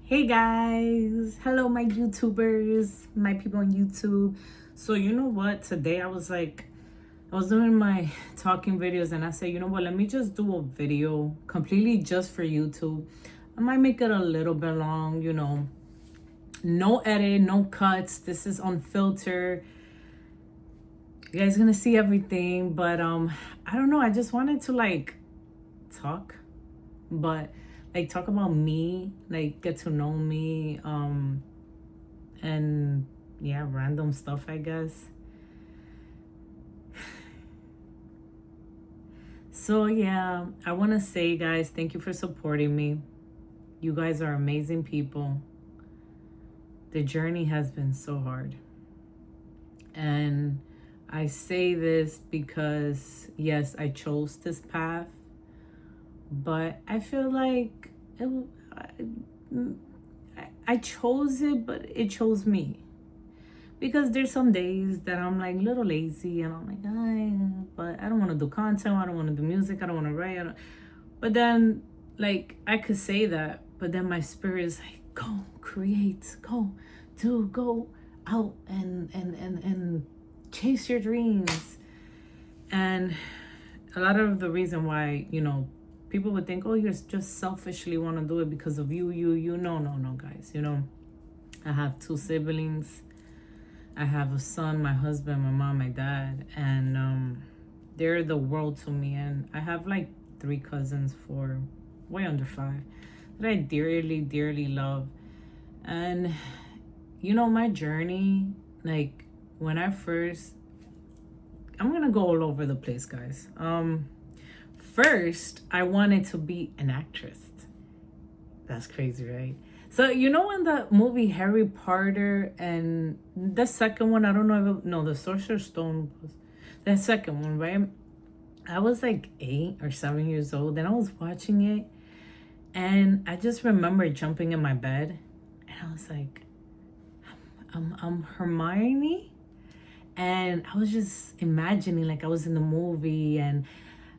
Hey guys, hello my YouTubers, my people on YouTube. So you know what? Today I was doing my talking videos and I said, you know what? Let me just do a video completely just for YouTube. I might make it a little bit long, no edit, no cuts. This is unfiltered. You guys gonna see everything, but I don't know. I just wanted to talk, but talk about me, get to know me, and yeah, random stuff, I guess. So yeah, I want to say, guys, thank you for supporting me. You guys are amazing people. The journey has been so hard, and I say this because yes, I chose this path, but I feel like I chose it, but it chose me. Because there's some days that I'm like a little lazy and I'm like, but I don't want to do content, I don't want to do music, I don't want to write. But then, I could say that, but then my spirit is like, go create, go out and chase your dreams. And a lot of the reason why, people would think, oh, you just selfishly want to do it because of you. No, guys. I have two siblings. I have a son, my husband, my mom, my dad, and they're the world to me. And I have three cousins, four, way under five, that I dearly, dearly love. And my journey, when I first, I'm gonna go all over the place, guys. First, I wanted to be an actress. That's crazy, right? So in the movie Harry Potter and the second one, I don't know if no, the Sorcerer's Stone was the second one, right? I was like 8 or 7 years old and I was watching it and I just remember jumping in my bed and I was like, I'm Hermione, and I was just imagining like I was in the movie and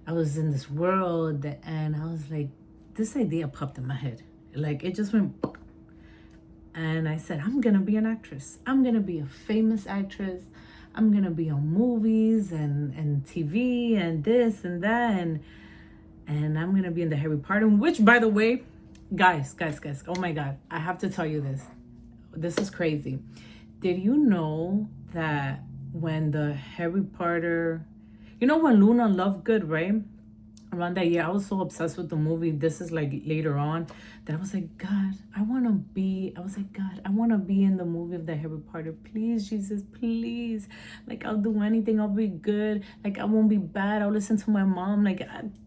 I was in this world, and I was like, this idea popped in my head. Like it just went. And I said, I'm going to be an actress. I'm going to be a famous actress. I'm going to be on movies and TV and this and that. And I'm going to be in the Harry Potter, which, by the way, guys, oh my God, I have to tell you this. This is crazy. Did you know that when the Harry Potter, when Luna Lovegood, right? Around that year, I was so obsessed with the movie. This is later on that I was like, God, I want to be in the movie of the Harry Potter. Please, Jesus, please. I'll do anything. I'll be good. I won't be bad. I'll listen to my mom.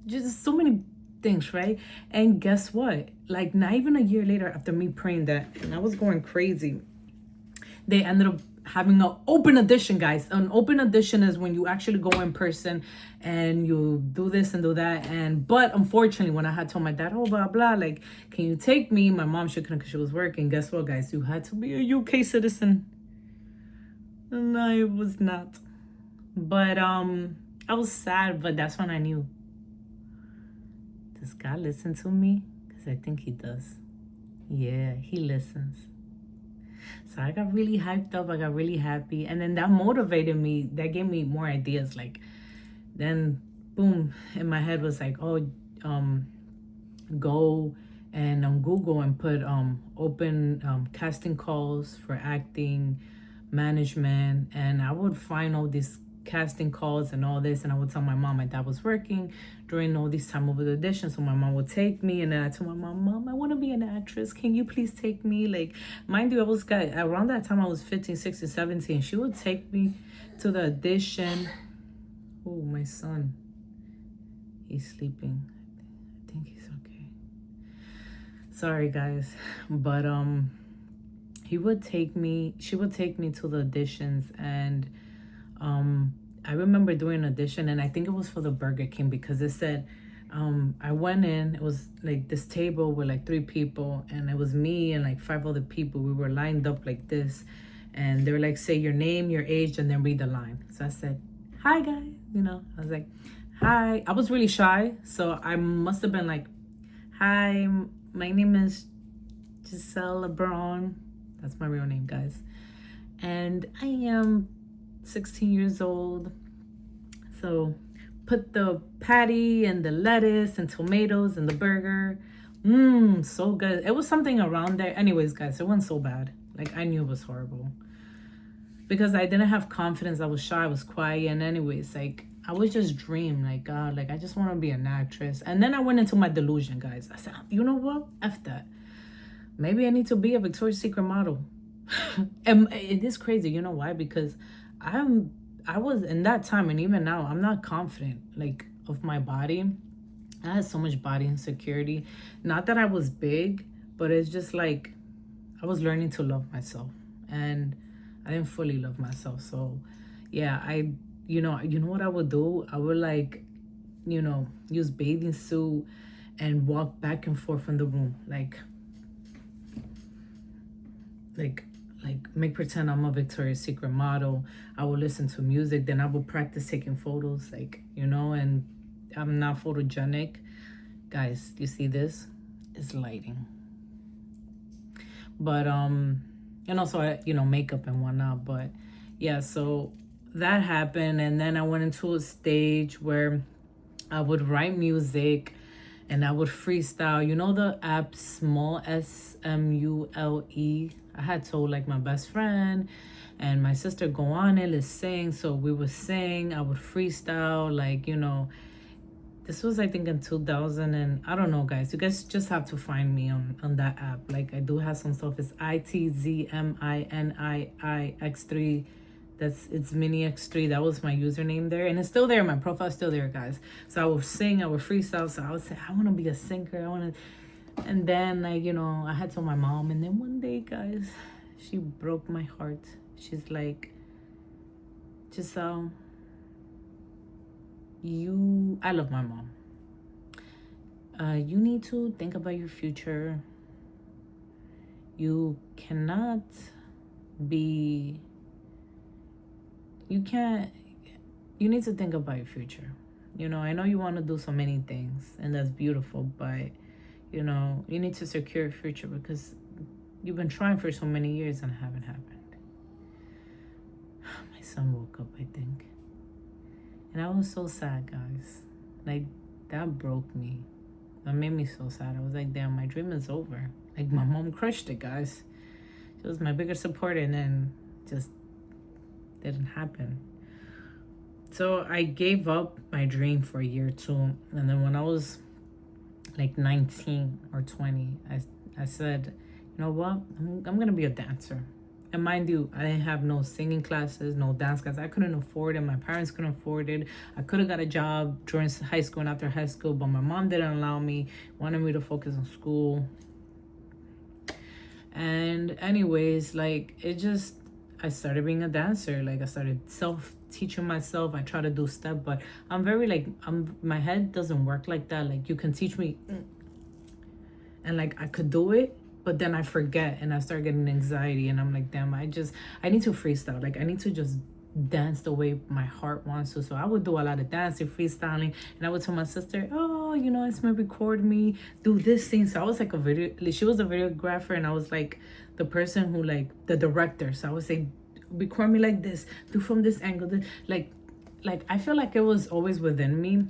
Just so many things, right? And guess what? Not even a year later, after me praying that, and I was going crazy, they ended up having an open audition, guys. An open audition is when you actually go in person and you do this and do that. But unfortunately, when I had told my dad, oh, blah, blah, can you take me? My mom, she couldn't because she was working. Guess what, guys? You had to be a UK citizen. And I was not. But I was sad, but that's when I knew. Does God listen to me? Because I think he does. Yeah, he listens. So I got really hyped up. I got really happy. And then that motivated me. That gave me more ideas. Then boom, in my head was like, oh, go and on Google and put open casting calls for acting, management. And I would find all these casting calls and all this, and I would tell my mom my dad was working during all these time of the audition, so my mom would take me. And then I told my mom, I want to be an actress, can you please take me? Mind you, around that time I was 15, 16, 17. She would take me to the audition. Oh, my son, he's sleeping. I think he's okay. Sorry, guys. But she would take me to the auditions. And I remember doing an audition, and I think it was for the Burger King, because it said, I went in, it was this table with 3 people, and it was me and 5 other people. We were lined up like this, and they were say your name, your age, and then read the line. So I said, hi guys, I was like, hi. I was really shy, so I must have been hi, my name is Giselle LeBron. That's my real name, guys. And I am 16 years old. So put the patty and the lettuce and tomatoes and the burger. Mmm, so good. It was something around there. Anyways, guys, it wasn't so bad. Like, I knew it was horrible. Because I didn't have confidence. I was shy. I was quiet. And anyways, like, I was just dream. Like, God, like, I just want to be an actress. And then I went into my delusion, guys. I said, you know what? F that. Maybe I need to be a Victoria's Secret model. And it is crazy. You know why? Because I was in that time, and even now, I'm not confident, like, of my body. I had so much body insecurity. Not that I was big, but it's just like I was learning to love myself, and I didn't fully love myself. So yeah, you know what I would do? I would, like, use bathing suit and walk back and forth in the room, like make pretend I'm a Victoria's Secret model. I would listen to music, then I would practice taking photos, like, and I'm not photogenic. Guys, you see this? It's lighting. But and also makeup and whatnot. But yeah, so that happened, and then I went into a stage where I would write music and I would freestyle. You know the app Small, SMULE? I had told, like, my best friend and my sister, go on it, let's sing. So we would sing, I would freestyle, like, this was, I think, in 2000, and I don't know, guys. You guys just have to find me on that app. Like, I do have some stuff. It's ITZMINIIX3. It's Mini X3. That was my username there, and it's still there. My profile's still there, guys. So I would sing, I would freestyle. So I would say, I want to be a singer. I want to. And then, like, I had told my mom, and then one day, guys, she broke my heart. She's like, Giselle, I love my mom. You need to think about your future. You cannot be, you need to think about your future. I know you want to do so many things, and that's beautiful, but you need to secure your future, because you've been trying for so many years and it haven't happened. My son woke up, I think. And I was so sad, guys. Like, that broke me. That made me so sad. I was like, damn, my dream is over. Like, my mom crushed it, guys. She was my biggest supporter, and then just didn't happen. So I gave up my dream for a year or two. And then when I was like 19 or 20, I said, you know what? I'm going to be a dancer. And mind you, I didn't have no singing classes, no dance classes. I couldn't afford it. My parents couldn't afford it. I could have got a job during high school and after high school, but my mom didn't allow me, wanted me to focus on school. And anyways, like, I started being a dancer. Like, I started teaching myself. I try to do step, but I'm very, like, my head doesn't work like that. Like, you can teach me and, like, I could do it, but then I forget and I start getting anxiety, and I'm like, damn, I need to freestyle. Like, I need to just dance the way my heart wants to. So I would do a lot of dancing, freestyling, and I would tell my sister, oh, it's gonna record me, do this thing. So I was like she was a videographer, and I was like the person who, like, the director. So I would say, record me like this, do from this angle, like I feel like it was always within me.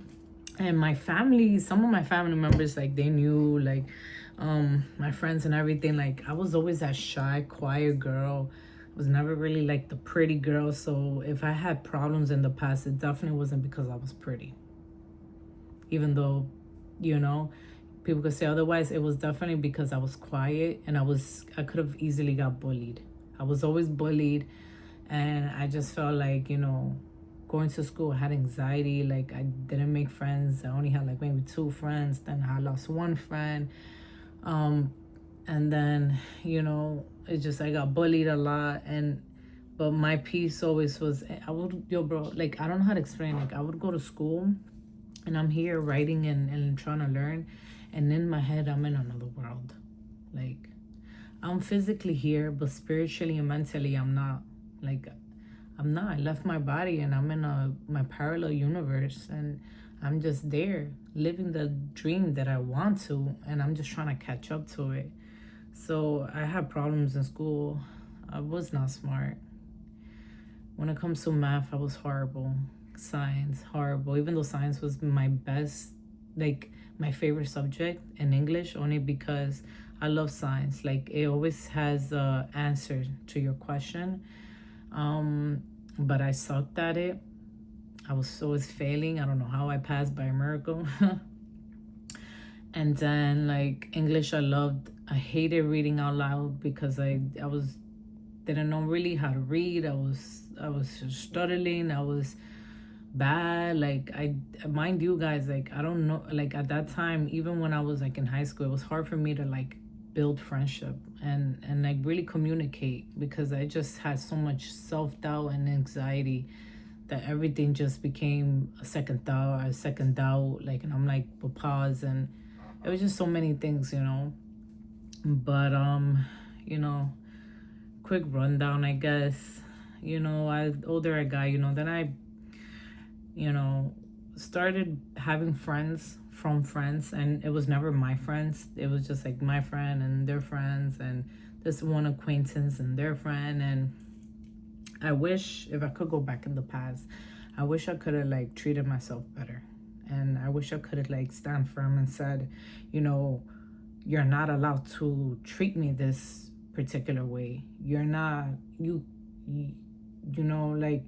And my family, some of my family members, like, they knew, like, my friends and everything. Like, I was always that shy, quiet girl. I was never really, like, the pretty girl. So if I had problems in the past, it definitely wasn't because I was pretty. Even though, people could say otherwise, it was definitely because I was quiet, and I could have easily got bullied. I was always bullied, and I just felt like, going to school, I had anxiety. Like, I didn't make friends. I only had, like, maybe 2 friends. Then I lost 1 friend. And then, it just, I got bullied a lot. But my peace always was, like, I don't know how to explain. Like, I would go to school, and I'm here writing and trying to learn. And in my head, I'm in another world. Like, I'm physically here, but spiritually and mentally, I'm not. Like, I'm not. I left my body, and I'm in my parallel universe, and I'm just there living the dream that I want to, and I'm just trying to catch up to it. So I had problems in school. I was not smart. When it comes to math, I was horrible. Science, horrible. Even though science was my best, like my favorite subject, in English, only because I love science. Like it always has a answer to your question. But I sucked at it. I was always failing. I don't know how I passed by a miracle. And then like English, I loved. I hated reading out loud because I was didn't know really how to read. I was stuttering. I was bad. Like I mind you guys, like I don't know. Like at that time, even when I was like in high school, it was hard for me to like build friendship and like really communicate because I just had so much self doubt and anxiety that everything just became a second thought, a second doubt. Like, and I'm like, with pause, and it was just so many things, you know. But you know, quick rundown, I guess. You know, as older I got, you know, then I, you know, started having friends from friends, and it was never my friends. It was just like my friend and their friends, and this one acquaintance and their friend. And I wish if I could go back in the past, I wish I could have like treated myself better. And I wish I could have like stand firm and said, you know, you're not allowed to treat me this particular way. You're not you, you know, like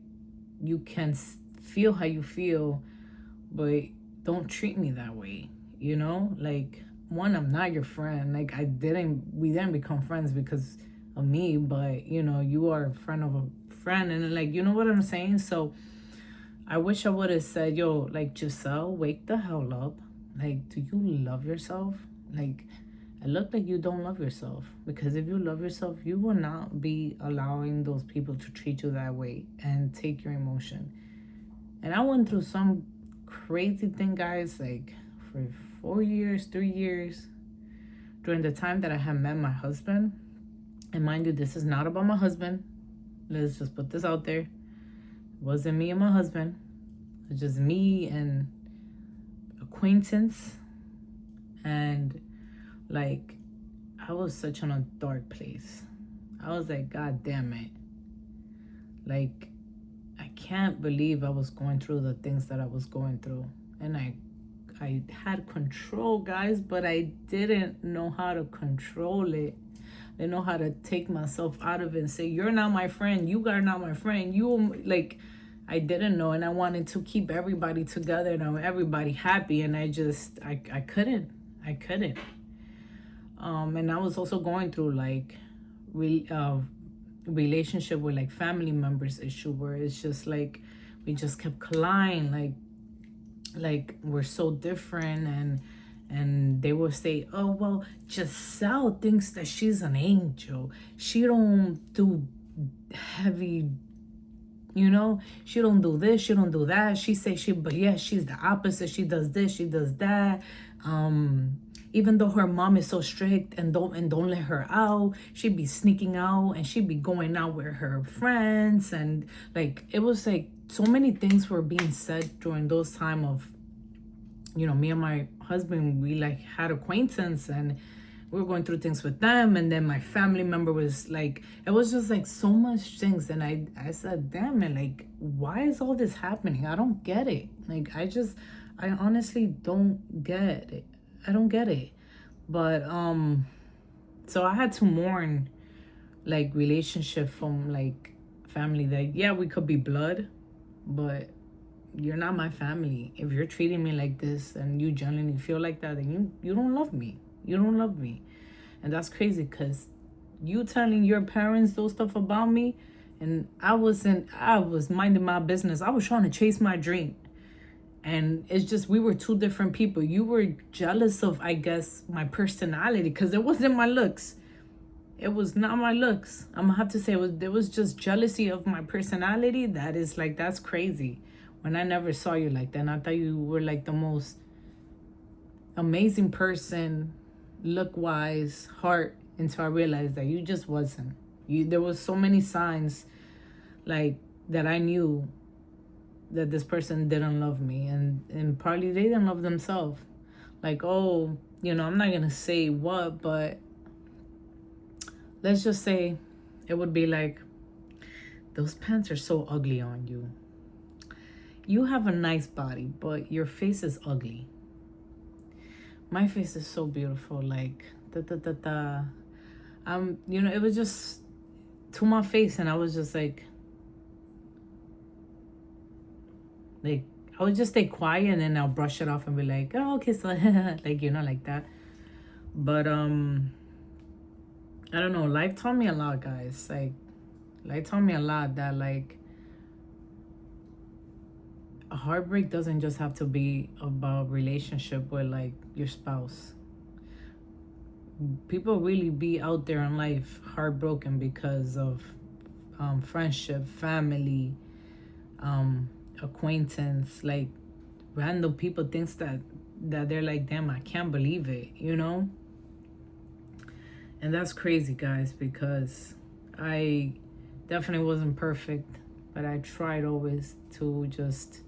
you can feel how you feel, but don't treat me that way. You know, like one, I'm not your friend. Like we didn't become friends because of me, but you know, you are a friend of a friend, and like you know what I'm saying. So I wish I would have said, yo, like Giselle, wake the hell up. Like, do you love yourself? Like, it looked like you don't love yourself, because if you love yourself, you will not be allowing those people to treat you that way and take your emotion. And I went through some crazy thing, guys, like for 4 years, 3 years, during the time that I had met my husband. And mind you, this is not about my husband. Let's just put this out there. It wasn't me and my husband. It was just me and acquaintance. And like, I was such in a dark place. I was like, God damn it. Like, I can't believe I was going through the things that I was going through. And I had control, guys, but I didn't know how to control it. I didn't know how to take myself out of it and say, you're not my friend. You are not my friend. You, like, I didn't know. And I wanted to keep everybody together and everybody happy. And I couldn't. I couldn't. And I was also going through like relationship with like family members issue, where it's just like we just kept colliding, like we're so different. And they will say, oh well, Giselle thinks that she's an angel, she don't do heavy, you know, she don't do this, she don't do that. She say she, but yeah, she's the opposite. She does this, she does that. Even though her mom is so strict and don't let her out, she'd be sneaking out and she'd be going out with her friends. And like it was like so many things were being said during those time of, you know, me and my husband, we like had acquaintance and we were going through things with them. And then my family member was like, it was just like so much things. And I said, damn it, like, why is all this happening? I don't get it. Like, I honestly don't get it. I don't get it. But so I had to mourn like relationship from like family that, yeah, we could be blood, but you're not my family. If you're treating me like this and you genuinely feel like that, then you don't love me. You don't love me. And that's crazy, because you telling your parents those stuff about me, and I was minding my business. I was trying to chase my dream. And it's just, we were two different people. You were jealous of, I guess, my personality, because it wasn't my looks. It was not my looks. I'm gonna have to say there was just jealousy of my personality. That is like, that's crazy. When I never saw you like that, and I thought you were like the most amazing person, look wise, heart, until I realized that you just wasn't. There was so many signs like that I knew that this person didn't love me, and partly they didn't love themselves. Like, oh, you know, I'm not gonna say what, but let's just say it would be like, those pants are so ugly on you. You have a nice body, but your face is ugly. My face is so beautiful, like da da da da. It was just to my face, and I was just like I would just stay quiet, and then I'll brush it off and be like, oh, okay, so like like that. But I don't know. Life taught me a lot, guys. Like, life taught me a lot that like a heartbreak doesn't just have to be about relationship with like your spouse. People really be out there in life heartbroken because of friendship, family, acquaintance, like random people thinks that they're like, damn, I can't believe it, and that's crazy, guys, because I definitely wasn't perfect, but I tried always to just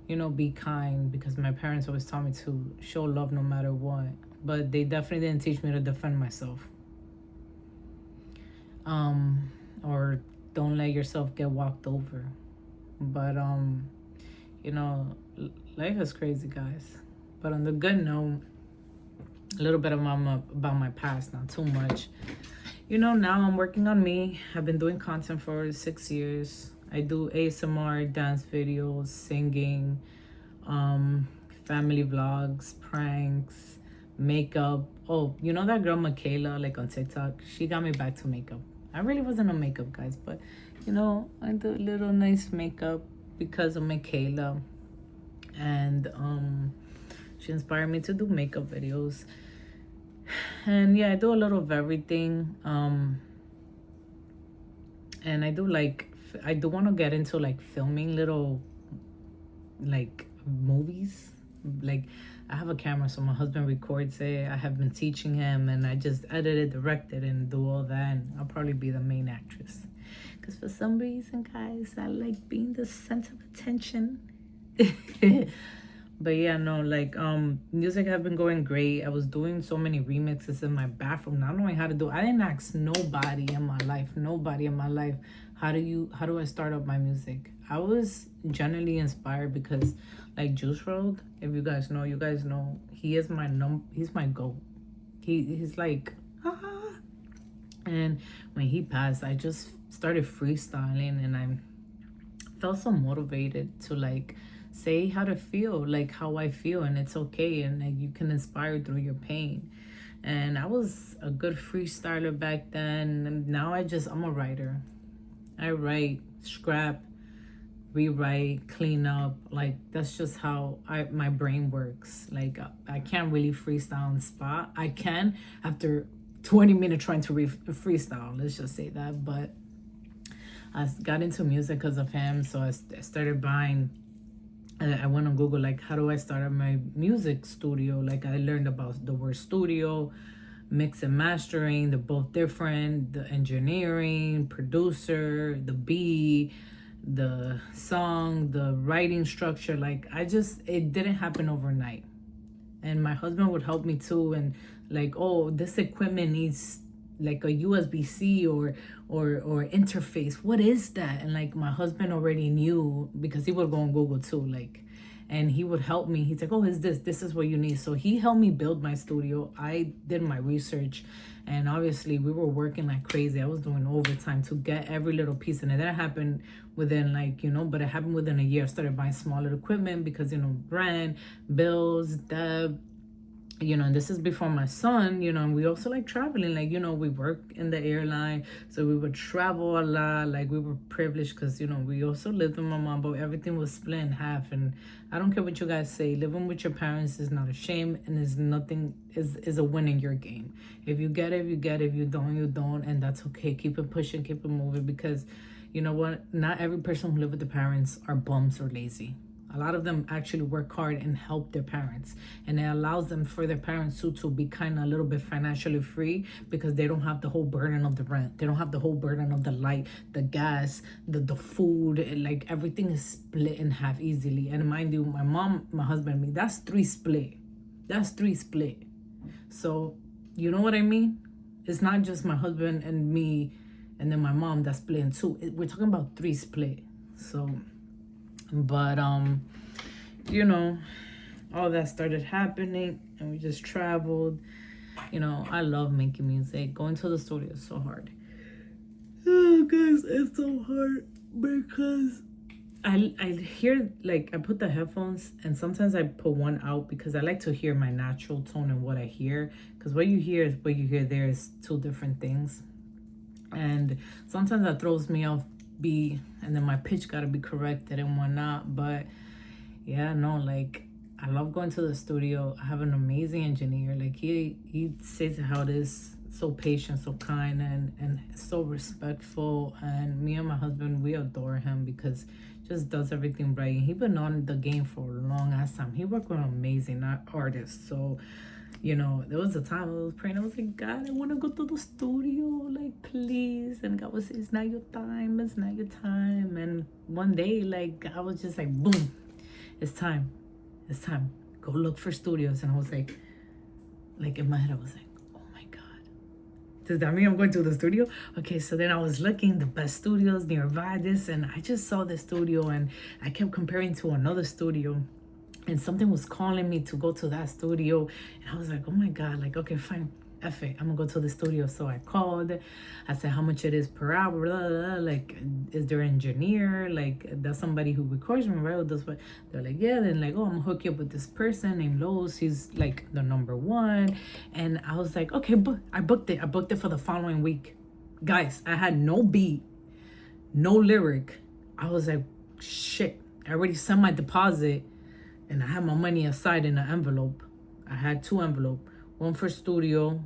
be kind, because my parents always taught me to show love no matter what, but they definitely didn't teach me to defend myself, or don't let yourself get walked over. But you know life is crazy, guys. But on the good note, a little bit about my past, not too much. Now I'm working on me. I've been doing content for 6 years. I do ASMR, dance videos, singing, family vlogs, pranks, makeup. Oh, that girl Michaela, like on TikTok, she got me back to makeup. I really wasn't a makeup, guys, but I do a little nice makeup because of Michaela, and she inspired me to do makeup videos. And yeah, I do a little of everything. And I do want to get into like filming little like movies. Like, I have a camera, so my husband records it. I have been teaching him, and I just edit it, direct it, and do all that. And I'll probably be the main actress, because for some reason, guys, I like being the center of attention. But yeah, no, like music have been going great. I was doing so many remixes in my bathroom, not knowing how to do. I didn't ask nobody in my life, how do I start up my music. I was generally inspired because like Juice WRLD, if you guys know, he is he's my goat. He's like, ah. And when he passed, I just started freestyling, and I felt so motivated to like say how to feel, like how I feel, and it's okay, and like you can inspire through your pain. And I was a good freestyler back then, and now I'm a writer. I write, scrap, rewrite, clean up. Like, that's just how my brain works. Like, I can't really freestyle on spot. I can after 20 minutes trying to freestyle, let's just say that. But I got into music because of him, so I started buying. I went on Google, like, how do I start up my music studio? Like, I learned about the word studio, mix and mastering. They're both different. The engineering, producer, the beat, the song, the writing structure. Like, it didn't happen overnight. And my husband would help me too. And like, oh, this equipment needs like a USB-C or interface. What is that? And like, my husband already knew, because he would go on Google too, like, and he would help me. He's like, oh, this is what you need. So he helped me build my studio. I did my research, and obviously we were working like crazy. I was doing overtime to get every little piece, and it didn't happen within but it happened within a year. I started buying smaller equipment because rent, bills, debt, and this is before my son, and we also like traveling, like, we work in the airline, so we would travel a lot. Like, we were privileged because, we also lived with my mom, but everything was split in half. And I don't care what you guys say, living with your parents is not a shame, and is a win in your game. If you get it, you get it. If you don't, you don't, and that's okay. Keep it pushing, keep it moving, because you know what? Not every person who live with the parents are bums or lazy. A lot of them actually work hard and help their parents, and it allows them for their parents to be kind of a little bit financially free, because they don't have the whole burden of the rent. They don't have the whole burden of the light, the gas, the food. Like, everything is split in half easily. And mind you, my mom, my husband, me, that's three split. So, you know what I mean? It's not just my husband and me and then my mom that's splitting two. We're talking about 3 split. So, but you know, all that started happening and we just traveled. You know, I love making music. Going to the studio is so hard. Oh, guys, it's so hard because I hear, like, I put the headphones and sometimes I put one out because I like to hear my natural tone and what I hear, because what you hear is what you hear. There is 2 different things, and sometimes that throws me off beat, and then my pitch got to be corrected and whatnot. But yeah, no, like, I love going to the studio. I have an amazing engineer. Like, he says it how it is, so patient, so kind, and so respectful. And me and my husband, we adore him because just does everything right. He been on the game for a long ass time. He worked with amazing artists. So, you know, there was a time I was praying. I was like, God, I want to go to the studio, like, please. And God was saying, it's not your time. It's not your time. And one day, like, I was just like, boom, it's time. It's time. Go look for studios. And I was like in my head, I was like, oh my God, does that mean I'm going to the studio? Okay, so then I was looking the best studios nearby this, and I just saw the studio, and I kept comparing to another studio, and something was calling me to go to that studio, and I was like, oh my God, like, okay, fine, F it, I'm gonna go to the studio. So I called, I said how much it is per hour, blah, blah, blah. Like, is there an engineer, like, that's somebody who records me, right? This, but they're like, yeah. Then like, oh, I'm gonna hook you up with this person named Lowe's, he's like the #1. And I was like, okay, but I booked it for the following week. Guys, I had no beat, no lyric. I was like, shit, I already sent my deposit and I had my money aside in an envelope. I had 2 envelopes, one for studio,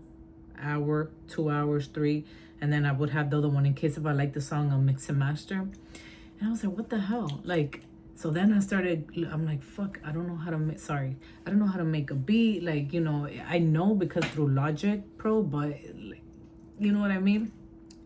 hour, 2 hours, 3, and then I would have the other one in case if I like the song, I'll mix and master. And I was like, what the hell? Like, so then I'm like, fuck, I don't know how to make a beat. Like, you know, I know because through Logic Pro, but like, you know what I mean?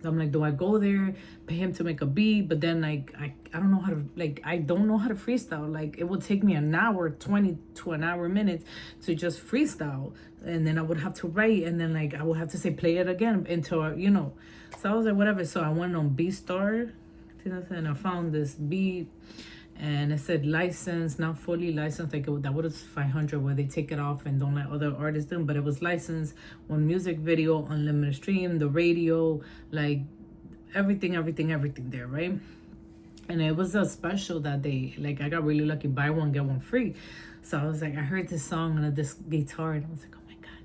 So I'm like, do I go there, pay him to make a beat? But then like, I don't know how to, like, I don't know how to freestyle. Like, it would take me an hour, 20 to an hour minutes to just freestyle. And then I would have to write, and then like, I would have to say, play it again until, you know. So I was like, whatever. So I went on Beatstar, and I found this beat, and it said licensed, not fully licensed. Like, that was 500 where they take it off and don't let other artists do, but it was licensed. One music video, unlimited stream, the radio, like everything there, right? And it was a special that day. Like, I got really lucky, buy one get one free. So I was like, I heard this song on this guitar, and I was like, oh my God,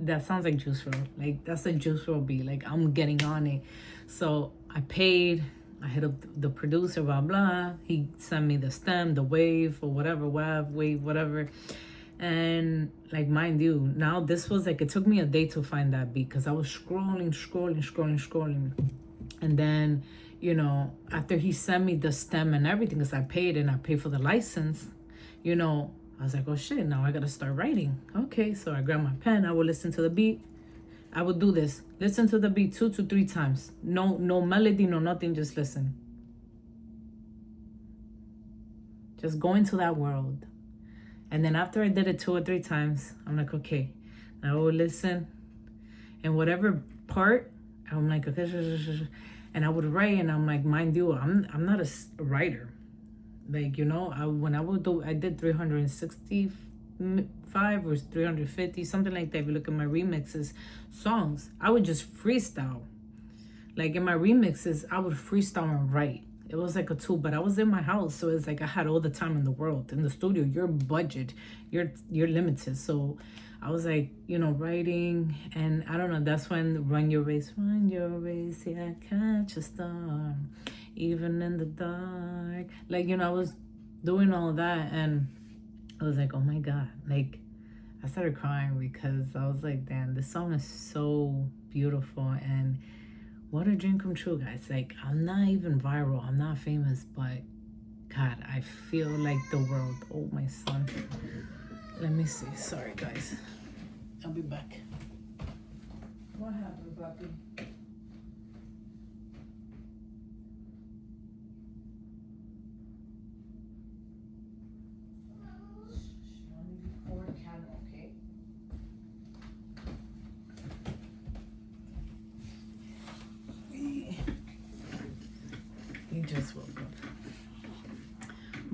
that sounds like Juice WRLD. Like, that's a Juice WRLD beat. Like, I'm getting on it. So I paid. I hit up the producer, blah, blah. He sent me the stem, the wave, or whatever, wave, whatever. And, like, mind you, now this was, like, it took me a day to find that beat because I was scrolling. And then, you know, after he sent me the stem and everything, because I paid for the license, you know, I was like, oh, shit, now I got to start writing. Okay, so I grabbed my pen. I would listen to the beat. I would do this. Listen to the beat 2 to 3 times. No melody, no nothing. Just listen. Just go into that world. And then after I did it 2 or 3 times, I'm like, okay, now I will listen. And whatever part, I'm like, okay, and I would write, and I'm like, mind you, I'm not a writer. Like, you know, I did 365 or 350, something like that. If you look at my remixes, songs, I would just freestyle. Like, in my remixes, I would freestyle and write. It was like a tool, but I was in my house, so it's like I had all the time in the world. In the studio, your budget, you're limited. So I was like, you know, writing, and I don't know, that's when run your race, yeah, catch a star, even in the dark. Like, you know, I was doing all that, and I was like, oh my God, like, I started crying because I was like, damn, this song is so beautiful, and what a dream come true, guys. Like, I'm not even viral, I'm not famous, but God, I feel like the world. Oh, my son. Let me see. Sorry, guys. I'll be back. What happened, Papi?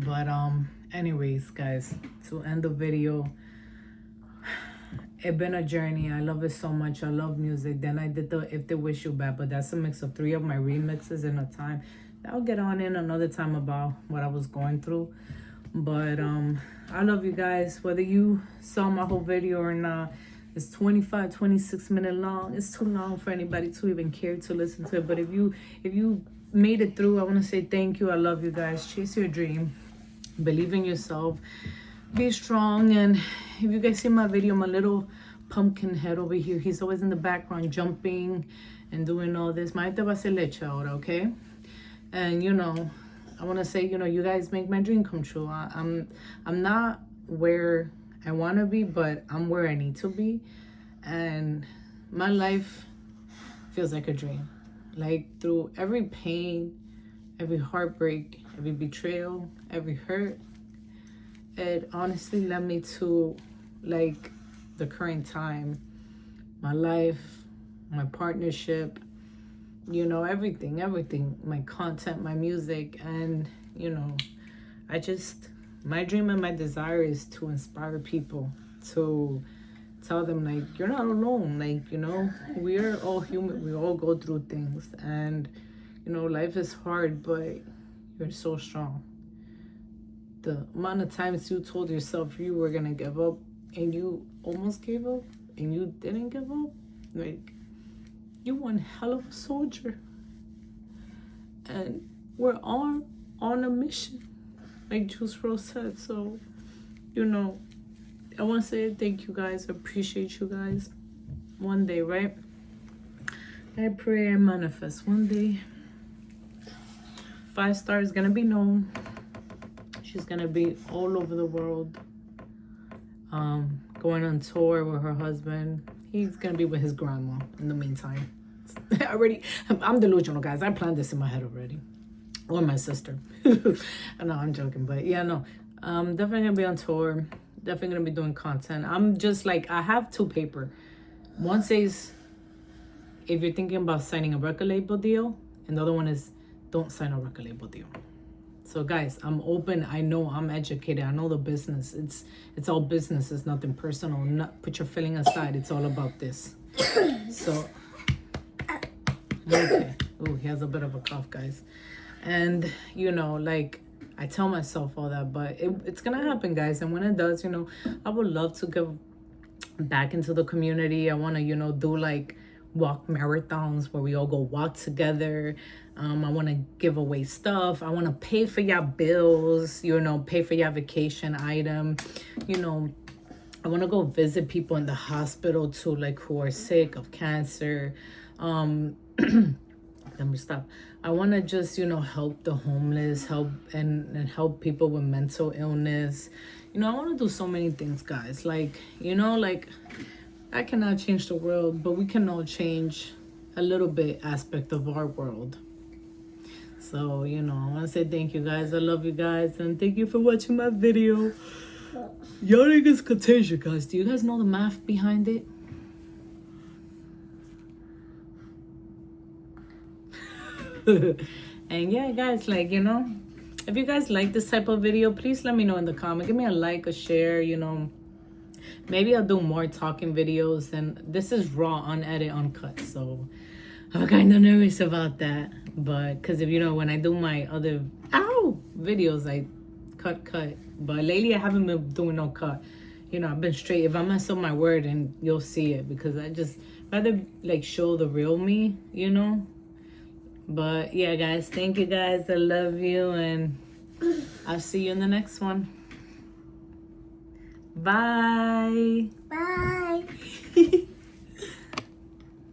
But anyways, guys, to end the video, it's been a journey. I love it so much. I love music. Then I did the If They Wish You Bad, but that's a mix of 3 of my remixes in a time. I'll get on in another time about what I was going through. But I love you guys. Whether you saw my whole video or not, it's 26 minutes long. It's too long for anybody to even care to listen to it. But if you made it through, I want to say thank you. I love you guys. Chase your dream. Believe in yourself. Be strong. And if you guys see my video, my little pumpkin head over here, he's always in the background jumping and doing all this. Maite va a hacer leche ahora, okay? And you know, I want to say, you know, you guys make my dream come true. I'm not where I want to be, but I'm where I need to be. And my life feels like a dream. Like through every pain, every heartbreak, every betrayal, every hurt, it honestly led me to like the current time, my life, my partnership, you know, everything, my content, my music. And you know, my dream and my desire is to inspire people, to tell them like, you're not alone. Like, you know, we are all human. We all go through things, and you know, life is hard, but you're so strong. The amount of times you told yourself you were gonna give up and you almost gave up and you didn't give up, like, you one hell of a soldier. And we're on a mission, like Juice WRLD said. So, you know, I want to say thank you guys. I appreciate you guys. One day, right? I pray and manifest. One day, 5 Star is gonna be known. She's gonna be all over the world. Going on tour with her husband. He's gonna be with his grandma in the meantime. I'm delusional, guys. I planned this in my head already. Or my sister. No, I'm joking. But yeah, no. Definitely gonna be on tour. Definitely gonna be doing content. I'm just like, I have 2 paper. One says, if you're thinking about signing a record label deal, and the other one is, don't sign a record label deal. So guys, I'm open. I know I'm educated. I know the business. It's all business. It's nothing personal. Not put your feeling aside. It's all about this. So, okay. Oh, he has a bit of a cough, guys. And you know, like, I tell myself all that, but it's gonna happen, guys. And when it does, you know, I would love to give back into the community. I want to, you know, do like walk marathons where we all go walk together. I want to give away stuff. I want to pay for your bills, you know, pay for your vacation item. You know, I want to go visit people in the hospital too, like who are sick of cancer. Let me stop. I want to just, you know, help the homeless, help and help people with mental illness. You know, I want to do so many things, guys. Like, you know, like, I cannot change the world, but we can all change a little bit aspect of our world. So, you know, I want to say thank you, guys. I love you guys, and thank you for watching my video. Y'all niggas contagious, guys. Do you guys know the math behind it? And yeah, guys, like, you know, if you guys like this type of video, please let me know in the comment. Give me a like, a share, you know. Maybe I'll do more talking videos. And this is raw, unedited, uncut. So I'm kind of nervous about that. But because if you know, when I do my other videos, I cut. But lately I haven't been doing no cut. You know, I've been straight. If I mess up my word, and you'll see it, because I just rather like show the real me, you know. But yeah, guys, thank you, guys. I love you, and I'll see you in the next one. Bye. Bye.